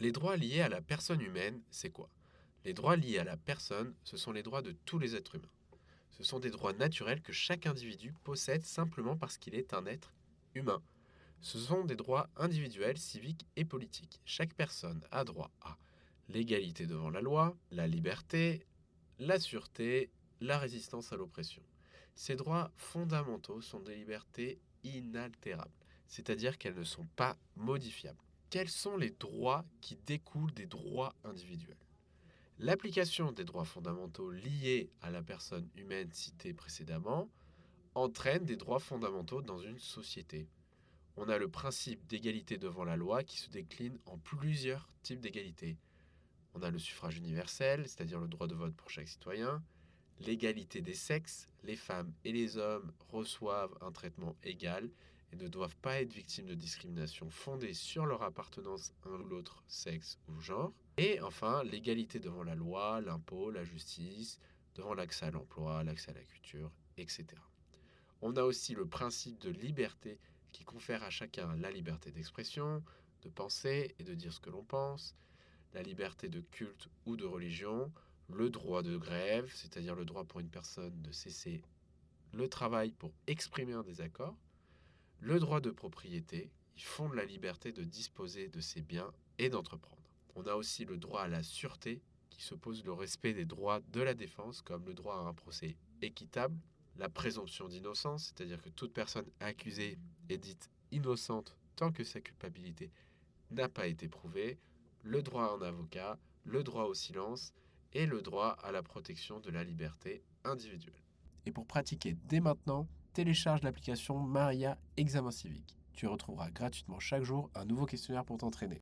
Les droits liés à la personne humaine, c'est quoi? Les droits liés à la personne, ce sont les droits de tous les êtres humains. Ce sont des droits naturels que chaque individu possède simplement parce qu'il est un être humain. Ce sont des droits individuels, civiques et politiques. Chaque personne a droit à l'égalité devant la loi, la liberté, la sûreté, la résistance à l'oppression. Ces droits fondamentaux sont des libertés inaltérables, c'est-à-dire qu'elles ne sont pas modifiables. Quels sont les droits qui découlent des droits individuels? L'application des droits fondamentaux liés à la personne humaine citée précédemment entraîne des droits fondamentaux dans une société. On a le principe d'égalité devant la loi qui se décline en plusieurs types d'égalité. On a le suffrage universel, c'est-à-dire le droit de vote pour chaque citoyen, l'égalité des sexes, les femmes et les hommes reçoivent un traitement égal et ne doivent pas être victimes de discrimination fondée sur leur appartenance à un ou l'autre sexe ou genre. Et enfin, l'égalité devant la loi, l'impôt, la justice, devant l'accès à l'emploi, l'accès à la culture, etc. On a aussi le principe de liberté qui confère à chacun la liberté d'expression, de penser et de dire ce que l'on pense, la liberté de culte ou de religion, le droit de grève, c'est-à-dire le droit pour une personne de cesser le travail pour exprimer un désaccord, le droit de propriété, il fonde la liberté de disposer de ses biens et d'entreprendre. On a aussi le droit à la sûreté, qui suppose le respect des droits de la défense, comme le droit à un procès équitable, la présomption d'innocence, c'est-à-dire que toute personne accusée est dite innocente tant que sa culpabilité n'a pas été prouvée, le droit à un avocat, le droit au silence et le droit à la protection de la liberté individuelle. Et pour pratiquer dès maintenant, télécharge l'application Maria Examen Civique. Tu retrouveras gratuitement chaque jour un nouveau questionnaire pour t'entraîner.